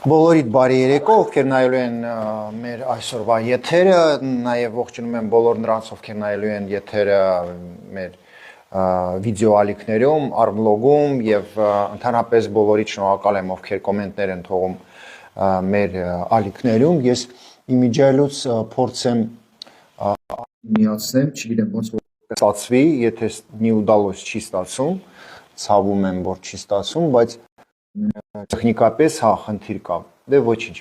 Բոլորիդ բարի երեկո, ովքեր նայելու են մեր այսօրվա եթերը, նաև ողջունում եմ բոլոր նրանց, ովքեր նայելու են եթերը մեր վիդեոալիքներում, արվլոգում եւ ընդհանրապես բոլորիդ շնորհակալ եմ, ովքեր կոմենտներ են թողում մեր ալիքներում։ Ես իմիջիալուց փորձեմ միացնեմ, չգիտեմ ոնց որ ստացվի, եթե մի ուդալոց չի ստացում, ցավում եմ, որ չի ստացում, բայց տեխնիկապես հա խնդիր կա։ Դե ոչինչ։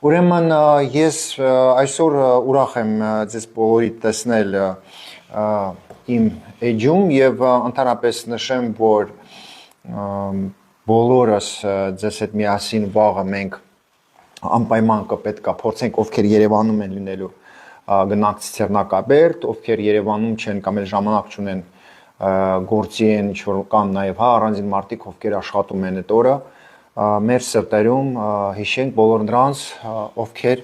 Ուրեմն ես այսօր ուրախ եմ ձեզ բոլորիդ տեսնել իմ էջում եւ ընդհանրապես նշեմ, որ բոլորս ձեզ հետ միասին վաղը մենք անպայման կպետքա փորձենք, ովքեր Երևանում են լինելու գնանք Ցիցեռնակաբերդ, ովքեր Երևանում չեն կամ էլ ժամանակ չունեն գործի են ինչ-որ կամ նաև հա առանձին մարդիկ, ովքեր աշխատում են այդ օրը, մեր սրտերում հիշենք բոլոր նրանց, ովքեր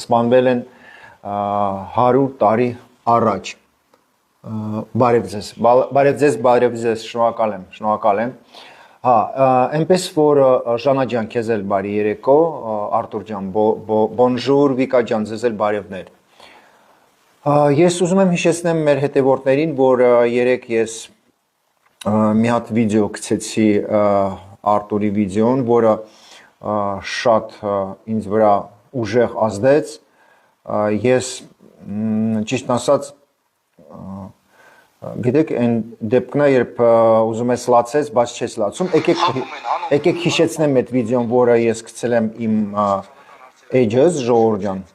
սպանվել են 100 տարի առաջ։ Բարև ձեզ, շնորհակալ եմ։ Հա, այնպես որ Ժանա ջան, քեզ էլ բարի երեկո, Արտուր ջան, բոնժուր, Վիկա ջան, ձեզ էլ բարևներ։ Ես ուզում եմ հիշեցնեմ մեր հետևորդներին, որ երեք ես մի հատ վիդեո գցեցի Արտուրի վիդեոն, որը շատ ինձ վրա ուժեղ ազդեց, ես ճիշտ ասած, գիտեք, այն դեպքն է, երբ ուզում ես լացես, բայց չես լացում, եկեք հիշեցնեմ այդ վիդեոն, որը ես գցել եմ իմ էջս, Ժողովուրդ ջան։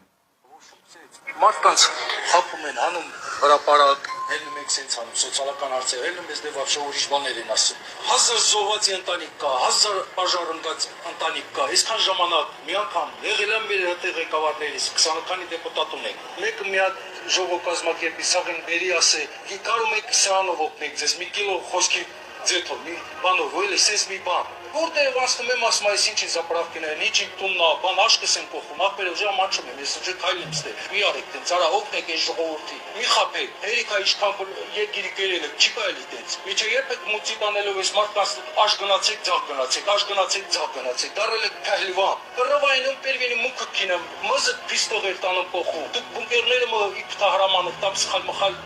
Մարդկանց խափում են հանում հրապարակ, ելնում եք սենց հանում, սոցիալական հարցեր, ելնում ես դե վաբշե ուրիշ բաներ են ասում։ 1000 զոհվածի ընտանիք կա, 1000 բաժար ընկած ընտանիք կա, այսքան ժամանակ մի անգամ եղել եմ մեր հետ ղեկավարներից, 20 քանի դեպուտատ ունենք։ Մեկը մի հատ ժողով կազմակերպի, սաղին բերի ասե, գիտարում եք սրանով օգնեք ձեզ, մի կիլո խոսքի ձեթով, մի բանով, ոյել է սենց մի բան։ Որտեղ ասում եմ, ասում այս ինչ ինձ ապրավկիներ, իչին տուննա, բան աշկս եմ կողում, ախպերով ժամ անչում եմ, ես ուժը քայլեմ ստե, մի արեք տենց, արա օգնեք այս ժողովրդի, մի խապեք, հերիքա իշքան որ երկիրի կերել եք, չի կարելի տենց, միջը երբ եք մուծի տանելով ես մարդկանց աշ գնացեք, ձախ գնացեք, աշ գնացեք, ձախ գնացեք, դարել եք պահլվան, կռվայնում պերվինի մուկը կինեմ, մզը պիստող էր տանում կողում, դուք բունկերները մը իպտահրամանը տամ սխալ մխալ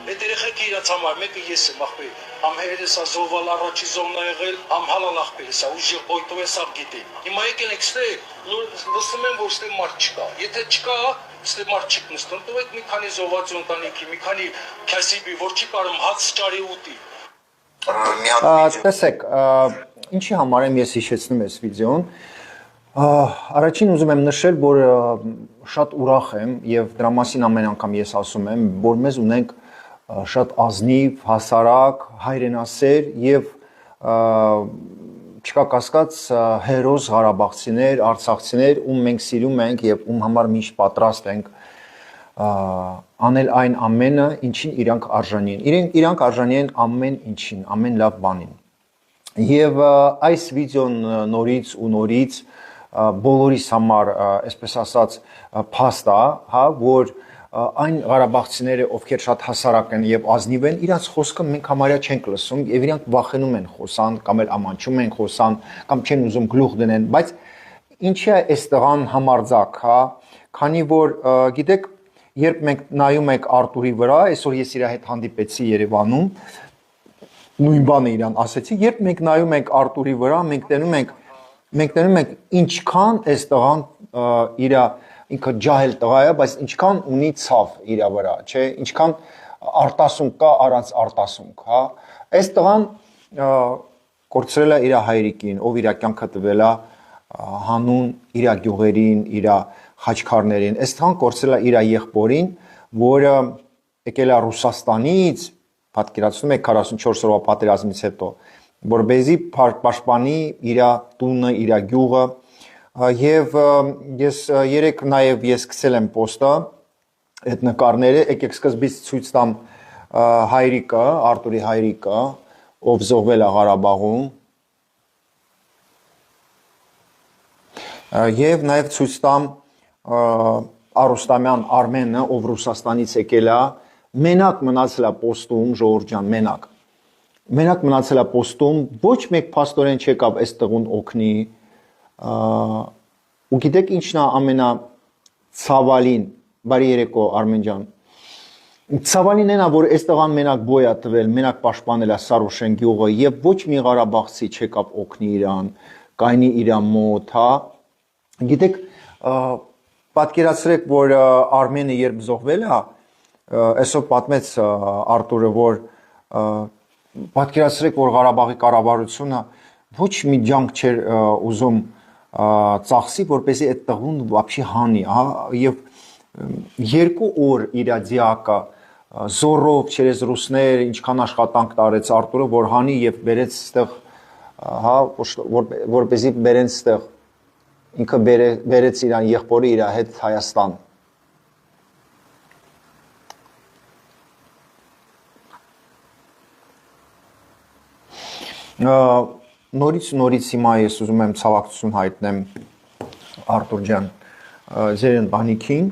Այդ երեխեքը իրաց համար, մեկը ես եմ ախպեր, համ հերես ա զոհվալ առաջի զոհն ա եղել, համ հալալ ախպերս ա, ուժեղ բոյտով ես աղ գիտի։ Հիմա եկել եք ստեղ, լսում եմ, որ ստեղ մարդ չկա, եթե չկա, ստեղ մարդ չիկ նստում, տվեք մի քանի զոհված ընտանիքի, մի քանի քասիբի, որ չի կարում հաց ճարի ուտի։ Տեսեք, ինչի համար եմ ես հիշեցնում ես վիդեոն, Առաջին ուզում եմ նշել, որ շատ ուրախ եմ և դրա մասին ամեն անգամ ես ասում եմ, որ մեզ ունենք շատ ազնիվ, հասարակ, հայրենասեր և չկա կասկած հերոս Ղարաբաղցիներ, արցախցիներ, ում մենք սիրում ենք և ում համար միշտ պատրաստ ենք անել այն ամենը, ինչին իրանք արժանի են։ Իրանք արժանի են ամեն ինչին, ամեն լավ բանին։ Եվ այս վիդեոն նորից ու նորից բոլորիս համար, այսպես ասած, փաստ է, հա, որ այն Ղարաբաղցիները, ովքեր շատ հասարակ են եւ ազնիվ են, իրանց խոսքը մենք համարյա չենք լսում եւ իրանք վախենում են խոսան կամ էլ ամանչում են խոսան կամ չեն ուզում գլուխ դնեն, բայց ինչի է այս տղան համարձակ, հա, քանի որ գիտեք, երբ մենք նայում ենք Արտուրի վրա, այսօր ես իր հետ հանդիպեցի Երևանում, նույն բանը իրան ասեցի, երբ մենք նայում ենք Արտուրի վրա, մենք տենում ենք ինչքան այս տղան իր ինքը ջահել տղա է, բայց ինչքան ունի ցավ իր վրա, չէ, ինչքան արտասունք կա առանց արտասունք, հա։ Այս տղան կորցրել է իր հայրիկին, ով իր կյանքը տվել է հանուն իր գյուղերին, իր խաչքարներին։ Այս տղան կորցրել է իր եղբորին, որը եկել է Ռուսաստանից, պատկերացնում եք 44 օրվա պատերազմից հետո, որբեզի պաշտպանի իր տունը, իր գյուղը, եւ ես երեք նաեւ ես գցել եմ պոստը այդ նկարները, եկեք սկզբից ցույց տամ հայրիկը, Արտուրի հայրիկը, ով զոհվել է Ղարաբաղում, եւ նաեւ ցույց տամ Արուստամյան Արմենը, ով Ռուսաստանից եկել է, մենակ մնացել է պոստում, Ժողովուրդ ջան, մենակ մնացել է պոստում, ոչ մեկ փաստորեն չեկավ այս տղուն օգնի, ու գիտեք ինչն է ամենացավալին, բարի երեկո Արմեն ջան։ Ցավալին են որ այստեղան մենակ բոյ է տվել, մենակ պաշտպանել է Սարոշեն գյուղը եւ ոչ մի Ղարաբաղցի չեկավ օգնի իրան, կայնի իրան մոտ, հա։ Գիտեք, պատկերացրեք, որ Արմենը երբ զոհվել է, այսօր պատմեց Արտուրը, որ պատկերացրեք, որ Ղարաբաղի կառավարությունը ոչ մի ջանք չէր ուզում ծախսի, որպեսզի այդ տղուն вообще հանի, հա, եւ 2 օր իր դիակը զորով через ռուսներ ինչքան աշխատանք տարեց Արտուրը, որ հանի եւ բերեց այդտեղ, հա, որպեսզի բերեն այդտեղ, ինքը բերեց իրան եղբորը իր հետ Հայաստան։ Նորից հիմա ես ուզում եմ ցավակցություն հայտնեմ Արտուր ջան, ձեր ընտանիքին,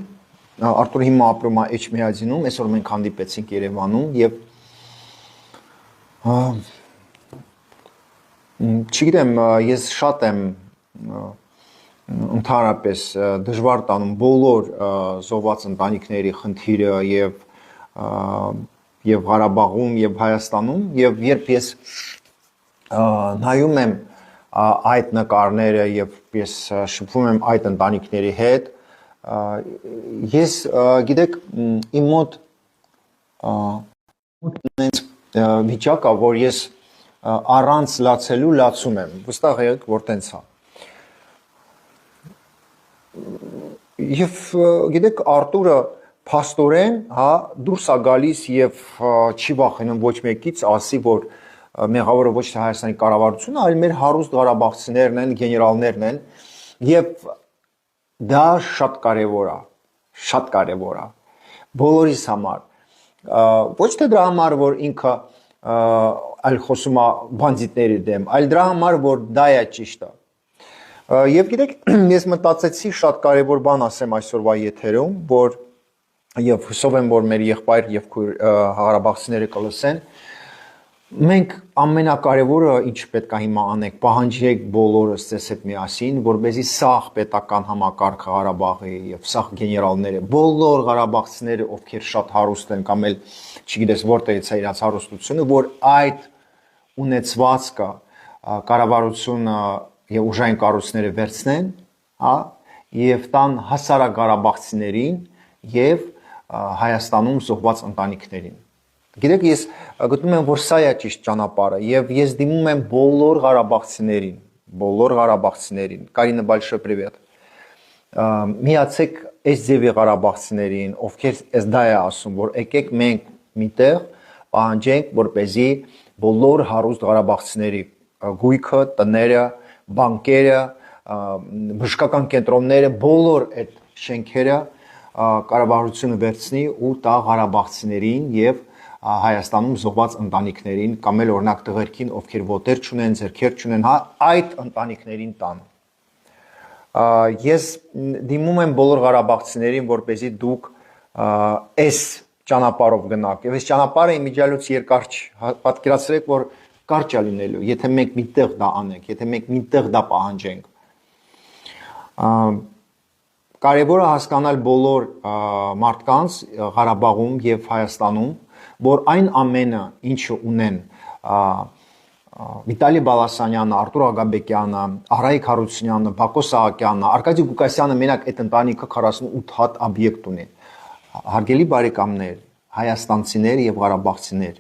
Արտուրը հիմա ապրում է Էջմիածինում, այսօր մենք հանդիպեցինք Երևանում եւ չգիտեմ, ես շատ եմ ընդհանրապես դժվար տանում բոլոր զոհված ընտանիքների խնդիրը եւ Ղարաբաղում եւ Հայաստանում եւ երբ ես նայում եմ այդ նկարները եւ ես շփվում եմ այդ ընտանիքների հետ, ես գիտեք իմ մոտ նենց վիճակ է, որ ես առանց լացելու լացում եմ, վստահ եղեք, որ տենց է։ Եվ գիտեք Արտուրը փաստորեն, հա, դուրս է գալիս եւ չի վախենում ոչ մեկից ասի, որ մեղավորը ոչ թե Հայաստանի կառավարությունը, այլ մեր հարուստ ղարաբաղցիներն են, գեներալներն են եւ դա շատ կարեւոր է բոլորիս համար, ոչ թե դրա համար, որ ինքը այլ խոսում է բանդիտների դեմ, այլ դրա համար, որ դա է ճիշտը։ Եվ գիտեք, ես մտածեցի շատ կարևոր բան ասեմ այսօրվա եթերում, որ եւ հուսով եմ, որ մեր եղբայր եւ քույր ղարաբաղցիները կլսեն, մենք ամենակարևորը ինչ պետք է հիմա անենք, պահանջենք բոլորս ձեզ հետ միասին, որպեսզի սաղ պետական համակարգը Ղարաբաղի եւ սաղ գեներալները, բոլոր ղարաբաղցիները, ովքեր շատ հարուստ են կամ էլ չգիտես որտեղից է իրաց հարստությունը, որ այդ ունեցվածքը կառավարությունը եւ ուժային կառույցները վերցնեն, հա, եւ տան հասարակ ղարաբաղցիներին եւ Հայաստանում զոհված ընտանիքներին։ Գիտեք, ես գտնում եմ, որ սա է ճիշտ ճանապարհը եւ ես դիմում եմ բոլոր ղարաբաղցիներին, Կարինա, большой привет։ Միացեք այս ձևի ղարաբաղցիներին, ովքեր այս դա է ասում, որ եկեք մենք միտեղ պահանջենք, որպեսզի բոլոր հարուստ ղարաբաղցիների գույքը, տները, բանկերը, բժշկական կենտրոնները, բոլոր այդ շենքերը կառավարությունը վերցնի ու տա ղարաբաղցիներին եւ Հայաստանում զոհված ընտանիքներին կամ էլ օրինակ տղերքին, ովքեր ոտեր չունեն, ձեռքեր չունեն, հա, այդ ընտանիքներին տան։ Ես դիմում եմ բոլոր ղարաբաղցիներին, որպեսզի դուք այս ճանապարհով գնաք։ Եվ այս ճանապարհը իմիջիալոց երկար չի, պատկերացրեք, որ կարճ է լինելու, եթե մենք միտեղ դա անենք, եթե մենք միտեղ դա պահանջենք։ Կարևոր է հասկանալ բոլոր մարդկանց Ղարաբաղում եւ Հայաստանում, որ այն ամենը, ինչը ունեն Վիտալի Բալասանյանը, Արտուր Աղաբեկյանը, Արայիկ Հարությունյանը, Բակո Սահակյանը, Արկադի Գուկասյանը մենակ այդ ընտանիքը 48 հատ օբյեկտ ունեն։ Հարգելի բարեկամներ, հայաստանցիներ եւ ղարաբաղցիներ,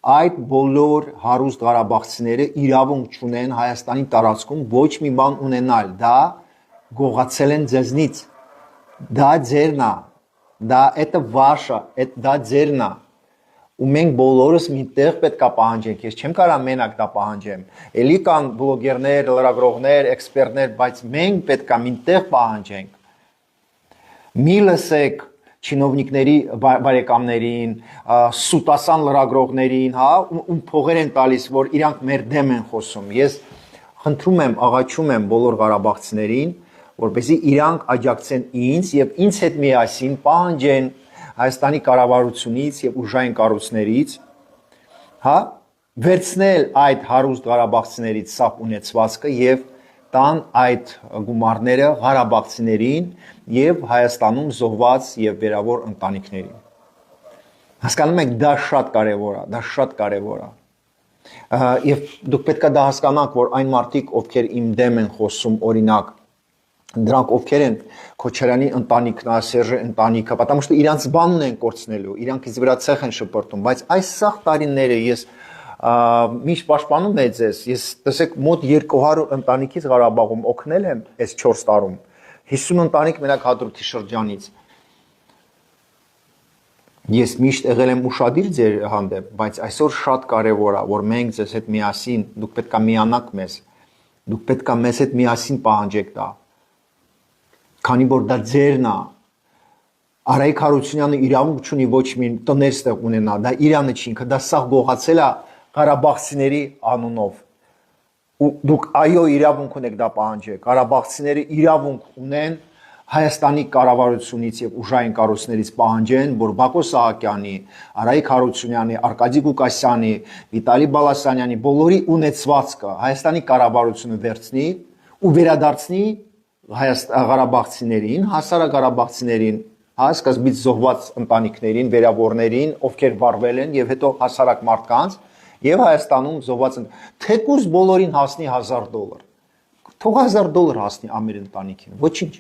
այդ բոլոր հարուստ ղարաբաղցիները իրավունք չունեն Հայաստանի տարածքում ոչ մի բան ունենալ, դա գողացել են ձեզնից, դա ձերն է, դա это ваше, դա ձերն է։ Ու մենք բոլորս միտեղ պետք է պահանջենք, ես չեմ կարող մենակ դա պահանջեմ, էլի կան բլոգերներ, լրագրողներ, էքսպերտներ, բայց մենք պետք է միտեղ պահանջենք։ Մի լսեք չինովնիկների բարեկամներին, սուտասան լրագրողներին, հա, ում փողեր են տալիս, որ իրանք մեր դեմ են խոսում։ Ես խնդրում եմ, աղաչում եմ բոլոր ղարաբաղցիներին, որպեսզի իրանք աջակցեն ինձ եւ ինձ հետ միասին պահանջեն Հայաստանի կառավարությունից եւ ուժային կառույցներից, հա, վերցնել այդ հարուստ ղարաբաղցիներից սաղ ունեցվածքը եւ տան այդ գումարները Ղարաբաղցիներին եւ Հայաստանում զոհված եւ վերավոր ընտանիքներին։ Հասկանում եք, դա շատ կարեւոր է, դա շատ կարեւոր է։ Եվ դուք պետք է դա հասկանաք, որ այն մարդիկ, ովքեր իմ դեմ են խոսում, օրինակ, դրանք ովքեր են Քոչարյանի ընտանիքն, Սերժի ընտանիքը, потому что իրանց բանն են կորցնելու, իրանք իզ վրա ցեխ են շպրտում, բայց այս սաղ տարիները ես միշտ պաշտպանում եմ ձեզ, ես տեսեք մոտ 200 ընտանիքից Ղարաբաղում օգնել եմ այս 4 տարում, 50 ընտանիք մենակ Հադրութի շրջանից։ Ես միշտ եղել եմ ուշադիր ձեր հանդեպ, բայց այսօր շատ կարևոր է, որ մենք ձեզ հետ միասին, դուք պետք է միանաք մեզ, դուք պետք է մեզ հետ միասին պահանջեք դա, քանի որ դա ձերն է, Արայիկ Հարությունյանը իրավունք չունի ոչ մի տներ ստեղ ունենա, դա իրանը չի, ինքը դա սաղ գողացել է ղարաբաղցիների անունով, ու դուք այո իրավունք ունեք դա պահանջեք, ղարաբաղցիները իրավունք ունեն Հայաստանի կառավարությունից եւ ուժային կառույցներից պահանջեն, որ Բակո Սահակյանի, Արայիկ Հարությունյանի, Արկադի Գուկասյանի, Վիտալի Բալասանյանի բոլորի ունեցվածքը Հայաստանի կառավարությունը վերցնի ու վերադարձնի Ղարաբաղցիներին, հասարակ ղարաբաղցիներին, սկզբից զոհված ընտանիքներին, վերավորներին, ովքեր վարվել են եւ հետո հասարակ մարդկանց եւ Հայաստանում զոհված թեկուզ բոլորին հասնի $1000։ Թող $1000 հասնի ամեր ընտանիքին, ոչինչ։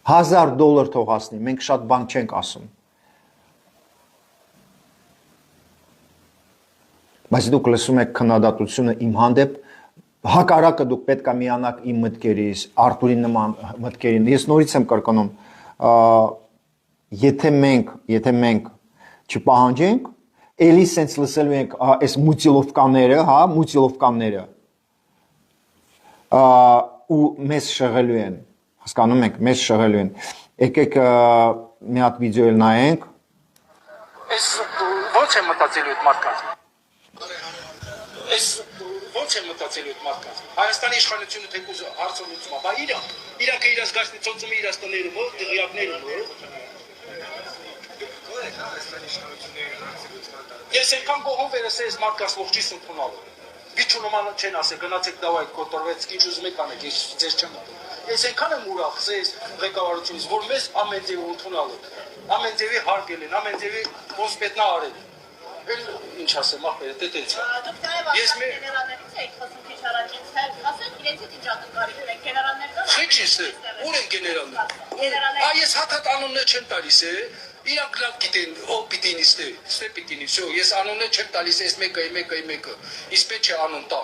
$1000 թող հասնի, մենք շատ բան չենք ասում։ Բայց դուք լսում եք քննադատությունը իմ հանդեպ, հակառակը դուք պետք է միանաք իմ մտքերից, Արտուրի նման մտքերին։ Ես նորից եմ կրկնում, եթե մենք չպահանջենք, էլի սենց լսելու ենք այս մուտիլովկաները, հա, մուտիլովկանները, ու մեզ շեղելու են, հասկանում եք, մեզ շեղելու են։ Եկեք մի հատ վիդեո էլ նայենք։ Այս ո՞նց է մտածելու այդ մարդկանց։ Այս ո՞նց է մտածելու այդ մարդկանց։ Հայաստանի իշխանությունը թեկուզ հարցը լուծում է, բա իրանքը իրաց գաշտի ծոցում է իրաց տներում, դղյակներում։ Ես այնքան գողով վերս այս մարդկանց ողջից ընդունալու։ Վիճունոմանը չեն ասել, գնացեք դավայ կոտորվեց, ինչ ուզում եք անեք, ես ձեզ չեմ ընդունում։ Ես այնքան եմ ուրախ ձեզ ղեկավարությունից, որ մեզ ամեն ձևի ընդունալու, ամեն ձևի հարգել են, ամեն ձևի ոնց պետք է արել։ Ինչ ասեմ, ախպերը, տետեց։ Դուք նաև գեներալներից եք խոսում քիչ առաջ, ասեք իրենցից ինչ ակնկալի ունեք, գեներալներ կան։ Խիչիս է, ուր են գեներալները։ Այս հաթաթ անուններ չեն տալիս է, իրանք լավ գիտեն, ով պիտի նստե, ստե պիտի նստե, ես անուններ չեմ տալիս, այս մեկը, իսպետ չէ անուն տա։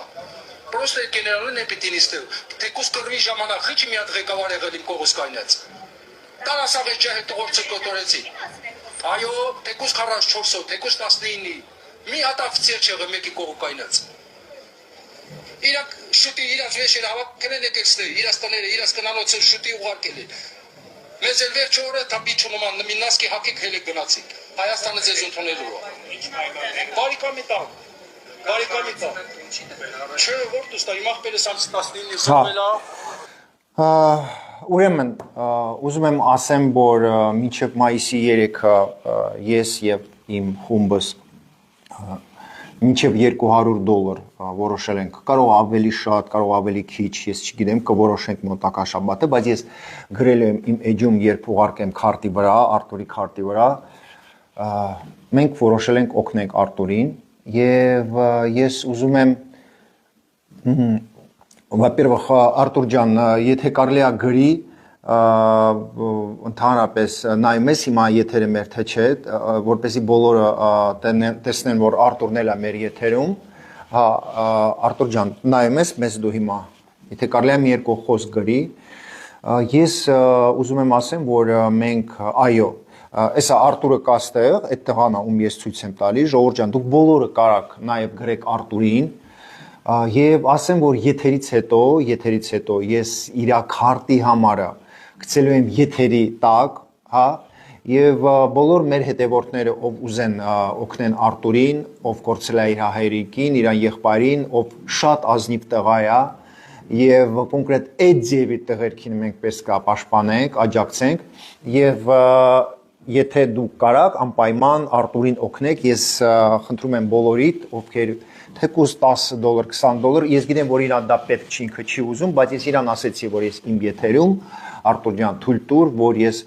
Պրոստը գեներալներն են պիտի նստե, թեկուզ կրվի ժամանակ խիչի մի հատ ղեկավար եղել իմ կողոս կայնած։ Տարասաղ էս ջահել տողորցը կոտորեցի։ Այո, թեկուզ 44-ով, թեկուզ 19-ի, մի հատ աֆիցիեր չեղը մեկի կողու կայնած։ Իրանք շուտի իրաց վեշերը հավաքել են եկել ստե, իրաց տները, իրաց կնանոցը շուտի ուղարկել են։ Մեզ էլ վերջ օրը թապիչունոման նմինասկի հակիկ հել եք գնացիք, Հայաստանը ձեզ ընդունելու է։ Բարիկամի տա։ Չէ, որ դուստա, իմ աղբերս ամս 19-ի զովել է։ Ուրեմն, ուզում եմ ասեմ, որ մինչև մայիսի 3-ը ես եւ իմ խումբս մինչև $200 որոշել ենք, կարող ավելի շատ, կարող ավելի քիչ, ես չգիտեմ, կորոշենք մոտակա շաբաթը, բայց ես գրել եմ իմ էջում, երբ ուղարկեմ քարտի վրա, Արտուրի քարտի վրա, մենք որոշել ենք օգնենք Արտուրին եւ ես ուզում եմ во-первых, Արտուր ջան, եթե կարելի է գրի ընդհանրապես նայում ես հիմա եթերը մեր թե չէ, որպեսզի բոլորը տեսնեն, որ Արտուրն էլ է մեր եթերում, հա, Արտուր ջան, նայում ես մեզ դու հիմա, եթե կարելի է մի երկու խոսք գրի, ես ուզում եմ ասեմ, որ մենք, այո, Էսա Արտուրը կա ստեղ, այդ տղան ում ես ցույց եմ տալի, ժողովուրդ ջան, դուք բոլորը կարաք նաև գրեք Արտուրին, եւ ասեմ, որ եթերից հետո ես իր քարտի համարը գցելու եմ եթերի տակ, հա, եւ բոլոր մեր հետևորդները, ով ուզեն օգնեն Արտուրին, ով կորցրել է իր հայրիկին, իր եղբայրին, ով շատ ազնիվ տղա է, եւ կոնկրետ այդ ձևի տղերքին մենք պես կա պաշտպանենք, աջակցենք եւ եթե դուք կարաք անպայման Արտուրին օգնեք, ես խնդրում եմ բոլորիդ, ովքեր թեկուզ $10, $20, ես գիտեմ, որ իրան դա պետք չի, ինքը չի ուզում, բայց ես իրան ասեցի, որ ես իմ եթերում Արտուր ջան, թույլ տուր, որ ես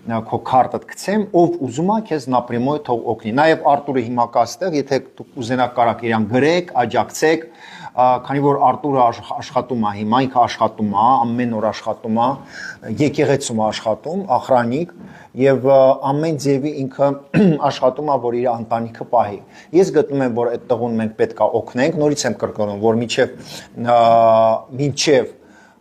քո քարտդ գցեմ, ով ուզում է քեզ напрямую թող օգնի։ Նաև Արտուրը հիմա կա այստեղ, եթե դուք ուզենաք կարաք իրան գրեք, աջակցեք, քանի որ Արտուրը աշխատում է հիմա, ինքը աշխատում է, ամեն օր աշխատում է, եկեղեցում է աշխատում, ախրանիկ, եւ ամեն ձևի ինքը աշխատում է, որ իր ընտանիքը պահի։ Ես գտնում եմ, որ այդ տղուն մենք պետք է օգնենք, նորից եմ կրկնում, որ մինչև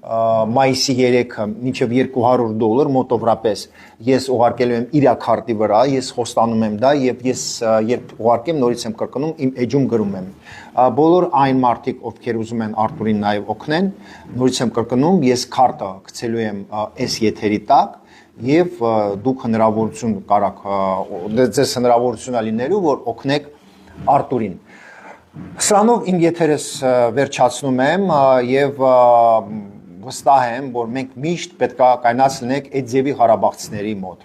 մայիսի 3-ը մինչև $200 մոտավորապես ես ուղարկելու եմ իր քարտի վրա, ես խոստանում եմ դա եւ ես երբ ուղարկեմ նորից եմ կրկնում իմ էջում գրում եմ բոլոր այն մարդիկ ովքեր ուզում են Արտուրին նաեւ օգնեն նորից եմ կրկնում ես քարտը գցելու եմ այս եթերի տակ եւ դուք հնարավորություն կարաք ձեզ հնարավորություն լինելու որ օգնեք Արտուրին Սրանով իմ եթերս վերջացնում եմ եւ վստահ եմ, որ մենք միշտ պետք է կայնած լինենք այդ ձևի Ղարաբաղցիների մոտ։